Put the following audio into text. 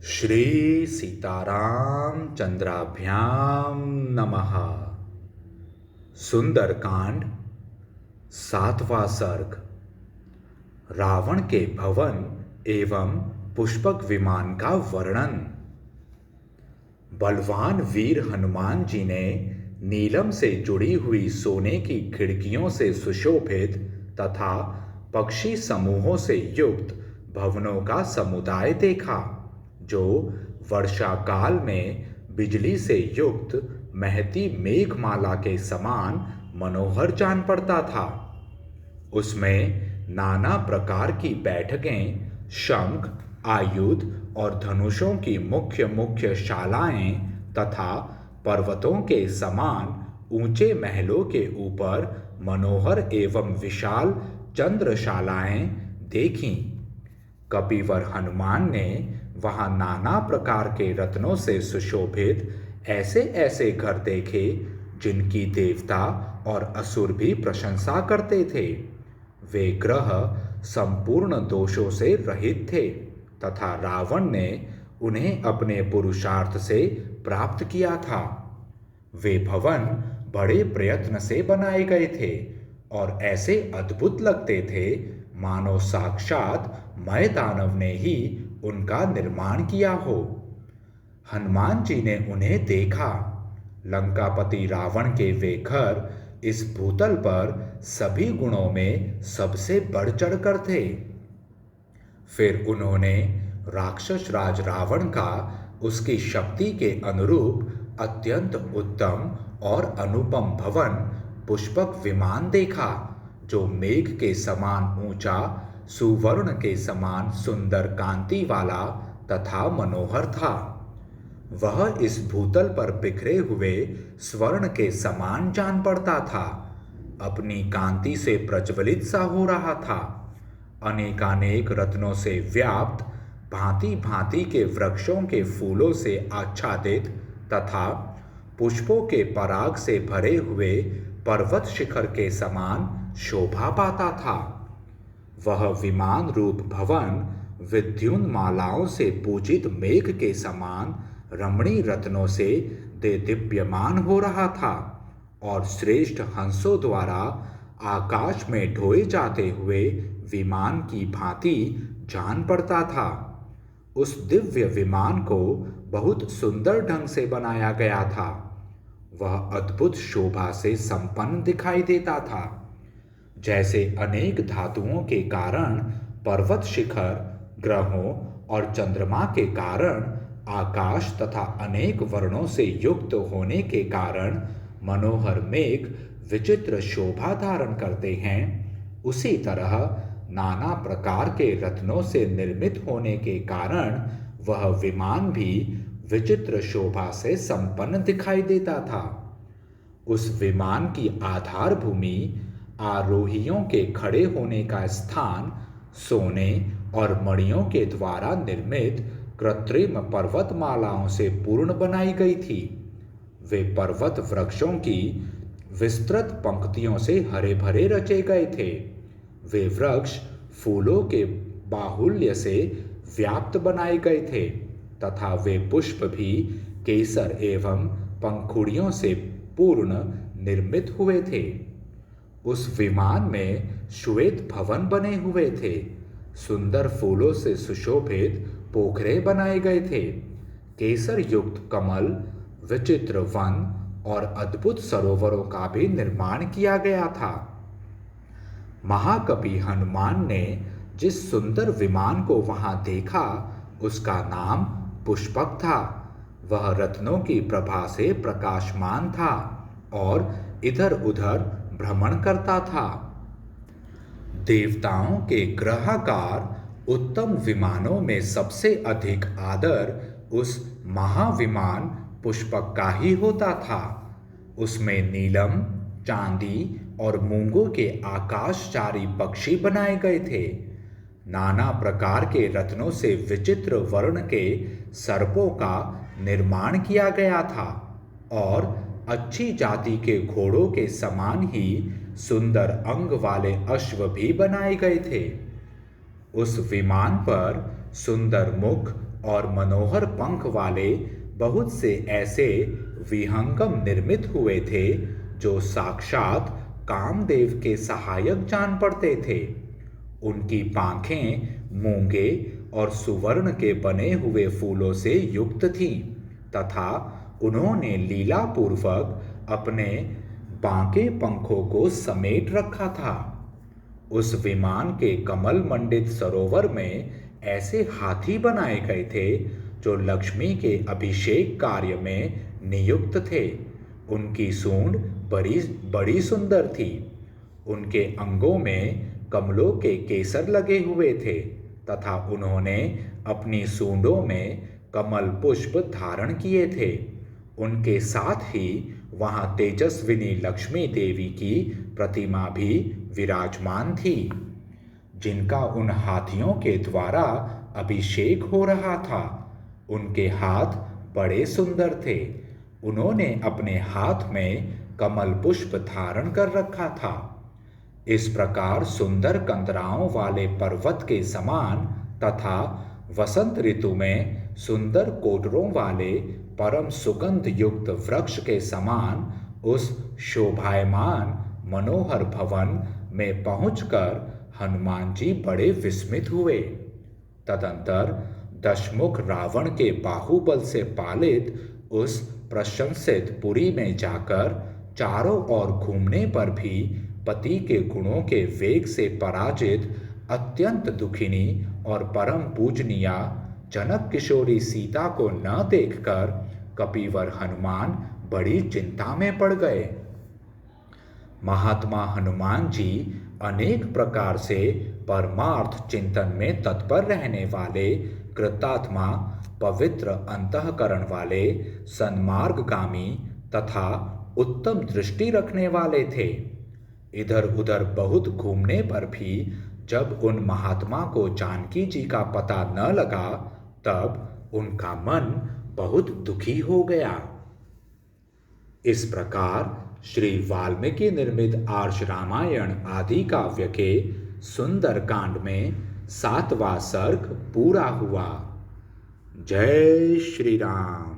श्री सीताराम चंद्राभ्याम नमः। सुंदरकांड, सातवां सर्ग। रावण के भवन एवं पुष्पक विमान का वर्णन। बलवान वीर हनुमान जी ने नीलम से जुड़ी हुई सोने की खिड़कियों से सुशोभित तथा पक्षी समूहों से युक्त भवनों का समुदाय देखा, जो वर्षा काल में बिजली से युक्त महती मेघमाला के समान मनोहर जान पड़ता था। उसमें नाना प्रकार की बैठकें, शंख, आयुध और धनुषों की मुख्य मुख्य शालाएं तथा पर्वतों के समान ऊंचे महलों के ऊपर मनोहर एवं विशाल चंद्रशालाएं देखीं। कपिवर हनुमान ने वहां नाना प्रकार के रत्नों से सुशोभित ऐसे ऐसे घर देखे जिनकी देवता और असुर भी प्रशंसा करते थे। वे ग्रह संपूर्ण दोषों से रहित थे तथा रावण ने उन्हें अपने पुरुषार्थ से प्राप्त किया था। वे भवन बड़े प्रयत्न से बनाए गए थे और ऐसे अद्भुत लगते थे मानो साक्षात मय दानव ने ही उनका निर्माण किया हो। हनुमान जी ने उन्हें देखा। लंकापति रावण के वे घर इस भूतल पर सभी गुणों में सबसे बढ़ चढ़ कर थे। फिर उन्होंने राक्षस राज रावण का उसकी शक्ति के अनुरूप अत्यंत उत्तम और अनुपम भवन पुष्पक विमान देखा, जो मेघ के समान ऊंचा, सुवर्ण के समान सुंदर कांति वाला तथा मनोहर था। वह इस भूतल पर बिखरे हुए स्वर्ण के समान जान पड़ता था। अपनी कांति से प्रज्वलित सा हो रहा था। अनेकानेक रत्नों से व्याप्त, भांति भांति के वृक्षों के फूलों से आच्छादित तथा पुष्पों के पराग से भरे हुए पर्वत शिखर के समान शोभा पाता था। वह विमान रूप भवन विद्युन मालाओं से पूजित मेघ के समान रमणी रत्नों से दिव्यमान हो रहा था और श्रेष्ठ हंसों द्वारा आकाश में ढोए जाते हुए विमान की भांति जान पड़ता था। उस दिव्य विमान को बहुत सुंदर ढंग से बनाया गया था। वह अद्भुत शोभा से संपन्न दिखाई देता था। जैसे अनेक धातुओं के कारण पर्वत शिखर, ग्रहों और चंद्रमा के कारण आकाश तथा अनेक वर्णों से युक्त होने के कारण मनोहर मेघ विचित्र शोभा धारण करते हैं, उसी तरह नाना प्रकार के रत्नों से निर्मित होने के कारण वह विमान भी विचित्र शोभा से संपन्न दिखाई देता था। उस विमान की आधार भूमि, आरोहियों के खड़े होने का स्थान सोने और मणियों के द्वारा निर्मित कृत्रिम पर्वतमालाओं से पूर्ण बनाई गई थी। वे पर्वत वृक्षों की विस्तृत पंक्तियों से हरे भरे रचे गए थे। वे वृक्ष फूलों के बाहुल्य से व्याप्त बनाए गए थे तथा वे पुष्प भी केसर एवं पंखुड़ियों से पूर्ण निर्मित हुए थे। उस विमान में श्वेत भवन बने हुए थे। सुंदर फूलों से सुशोभित पोखरे बनाए गए थे। केसर युक्त कमल, विचित्र वन और अद्भुत सरोवरों का भी निर्माण किया गया था। महाकवि हनुमान ने जिस सुंदर विमान को वहां देखा, उसका नाम पुष्पक था। वह रत्नों की प्रभा से प्रकाशमान था और इधर उधर भ्रमण करता था। देवताओं के ग्रहाकार उत्तम विमानों में सबसे अधिक आदर उस महाविमान पुष्पक का ही होता था। उसमें नीलम, चांदी और मूंगों के आकाशचारी पक्षी बनाए गए थे। नाना प्रकार के रत्नों से विचित्र वर्ण के सर्पों का निर्माण किया गया था और अच्छी जाति के घोड़ों के समान ही सुंदर अंग वाले अश्व भी बनाए गए थे। उस विमान पर सुंदर मुख और मनोहर पंख वाले बहुत से ऐसे विहंगम निर्मित हुए थे जो साक्षात कामदेव के सहायक जान पड़ते थे। उनकी पांखें मूंगे और सुवर्ण के बने हुए फूलों से युक्त थीं तथा उन्होंने लीलापूर्वक अपने बांके पंखों को समेट रखा था। उस विमान के कमल मंडित सरोवर में ऐसे हाथी बनाए गए थे जो लक्ष्मी के अभिषेक कार्य में नियुक्त थे। उनकी सूंड बड़ी बड़ी सुंदर थी। उनके अंगों में कमलों के केसर लगे हुए थे तथा उन्होंने अपनी सूंडों में कमल पुष्प धारण किए थे। उनके साथ ही वहां तेजस्विनी लक्ष्मी देवी की प्रतिमा भी विराजमान थी, जिनका उन हाथियों के द्वारा अभिषेक हो रहा था। उनके हाथ बड़े सुंदर थे। उन्होंने अपने हाथ में कमल पुष्प धारण कर रखा था। इस प्रकार सुंदर कंदराओं वाले पर्वत के समान तथा वसंत ऋतु में सुंदर कोटरों वाले परम सुगंध युक्त वृक्ष के समान उस शोभायमान मनोहर भवन में पहुंचकर हनुमान जी बड़े विस्मित हुए। तदंतर दशमुख रावण के बाहुबल से पालित उस प्रशंसित पुरी में जाकर चारों ओर घूमने पर भी पति के गुणों के वेग से पराजित अत्यंत दुखिनी और परम पूजनीया जनक किशोरी सीता को न देखकर कपिवर हनुमान बड़ी चिंता में पड़ गए। महात्मा हनुमान जी अनेक प्रकार से परमार्थ चिंतन में तत्पर रहने वाले कृतात्मा, पवित्र अंतःकरण वाले, सन्मार्गगामी तथा उत्तम दृष्टि रखने वाले थे। इधर उधर बहुत घूमने पर भी जब उन महात्मा को जानकी जी का पता न लगा तब उनका मन बहुत दुखी हो गया। इस प्रकार श्री वाल्मीकि निर्मित आर्ष रामायण आदि काव्य के सुंदर कांड में 7वां सर्ग पूरा हुआ। जय श्री राम।